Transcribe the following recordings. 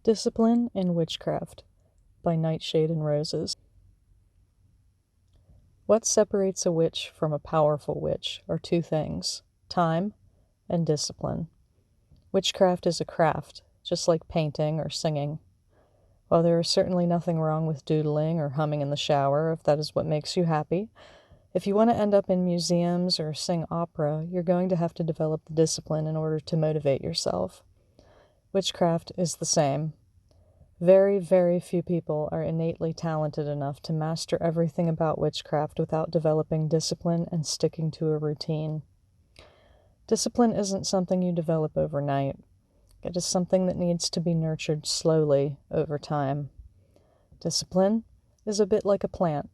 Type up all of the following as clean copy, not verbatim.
Discipline in Witchcraft by Nightshade and Roses. What separates a witch from a powerful witch are two things: time and discipline. Witchcraft is a craft, just like painting or singing. While there is certainly nothing wrong with doodling or humming in the shower if that is what makes you happy, if you want to end up in museums or sing opera, you're going to have to develop the discipline in order to motivate yourself. Witchcraft is the same. Very, very few people are innately talented enough to master everything about witchcraft without developing discipline and sticking to a routine. Discipline isn't something you develop overnight. It is something that needs to be nurtured slowly over time. Discipline is a bit like a plant.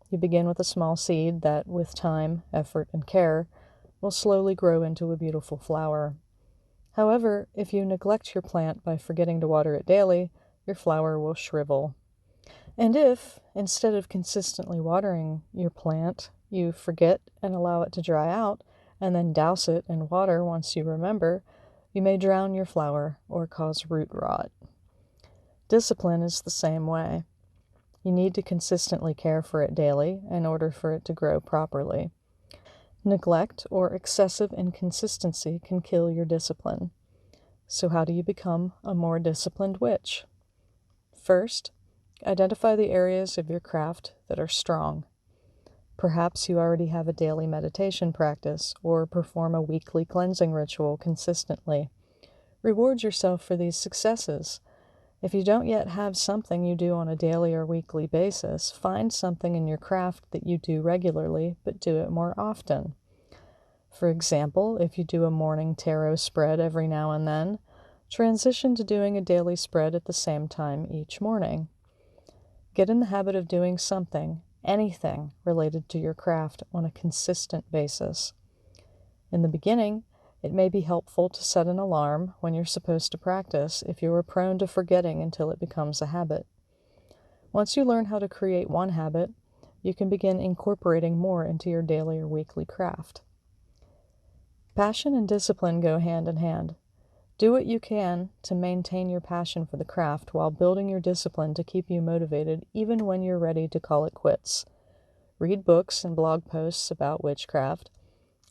You begin with a small seed that, with time, effort, and care, will slowly grow into a beautiful flower. However, if you neglect your plant by forgetting to water it daily, your flower will shrivel. And if, instead of consistently watering your plant, you forget and allow it to dry out, and then douse it in water once you remember, you may drown your flower or cause root rot. Discipline is the same way. You need to consistently care for it daily in order for it to grow properly. Neglect or excessive inconsistency can kill your discipline. So how do you become a more disciplined witch? First, identify the areas of your craft that are strong. Perhaps you already have a daily meditation practice or perform a weekly cleansing ritual consistently. Reward yourself for these successes. If you don't yet have something you do on a daily or weekly basis, find something in your craft that you do regularly, but do it more often. For example, if you do a morning tarot spread every now and then, transition to doing a daily spread at the same time each morning. Get in the habit of doing something, anything, related to your craft on a consistent basis. In the beginning, it may be helpful to set an alarm when you're supposed to practice if you are prone to forgetting until it becomes a habit. Once you learn how to create one habit, you can begin incorporating more into your daily or weekly craft. Passion and discipline go hand in hand. Do what you can to maintain your passion for the craft while building your discipline to keep you motivated even when you're ready to call it quits. Read books and blog posts about witchcraft,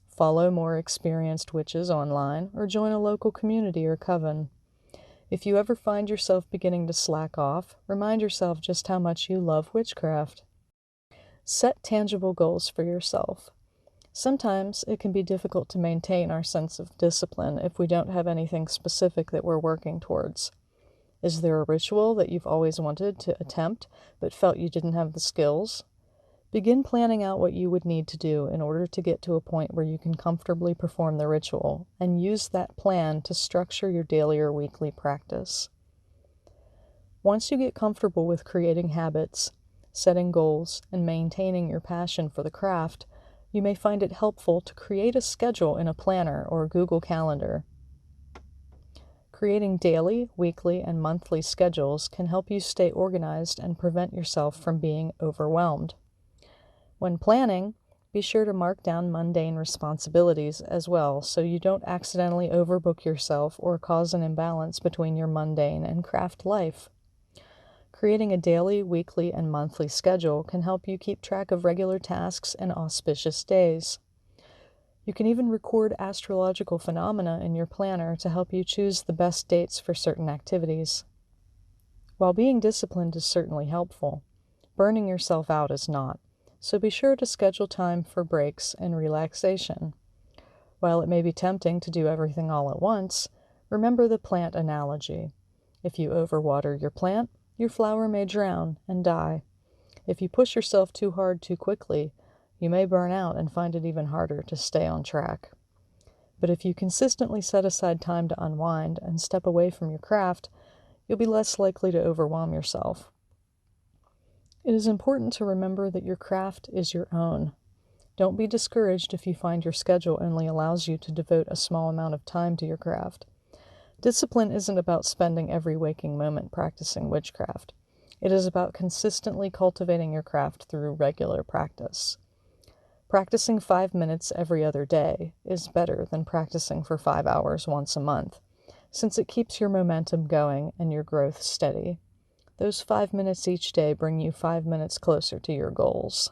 follow more experienced witches online, or join a local community or coven. If you ever find yourself beginning to slack off, remind yourself just how much you love witchcraft. Set tangible goals for yourself. Sometimes it can be difficult to maintain our sense of discipline if we don't have anything specific that we're working towards. Is there a ritual that you've always wanted to attempt but felt you didn't have the skills? Begin planning out what you would need to do in order to get to a point where you can comfortably perform the ritual, and use that plan to structure your daily or weekly practice. Once you get comfortable with creating habits, setting goals, and maintaining your passion for the craft, you may find it helpful to create a schedule in a planner or Google Calendar. Creating daily, weekly, and monthly schedules can help you stay organized and prevent yourself from being overwhelmed. When planning, be sure to mark down mundane responsibilities as well so you don't accidentally overbook yourself or cause an imbalance between your mundane and craft life. Creating a daily, weekly, and monthly schedule can help you keep track of regular tasks and auspicious days. You can even record astrological phenomena in your planner to help you choose the best dates for certain activities. While being disciplined is certainly helpful, burning yourself out is not. So be sure to schedule time for breaks and relaxation. While it may be tempting to do everything all at once, remember the plant analogy. If you overwater your plant, your flower may drown and die. If you push yourself too hard too quickly, you may burn out and find it even harder to stay on track. But if you consistently set aside time to unwind and step away from your craft, you'll be less likely to overwhelm yourself. It is important to remember that your craft is your own. Don't be discouraged if you find your schedule only allows you to devote a small amount of time to your craft. Discipline isn't about spending every waking moment practicing witchcraft. It is about consistently cultivating your craft through regular practice. Practicing 5 minutes every other day is better than practicing for 5 hours once a month, since it keeps your momentum going and your growth steady. Those 5 minutes each day bring you 5 minutes closer to your goals.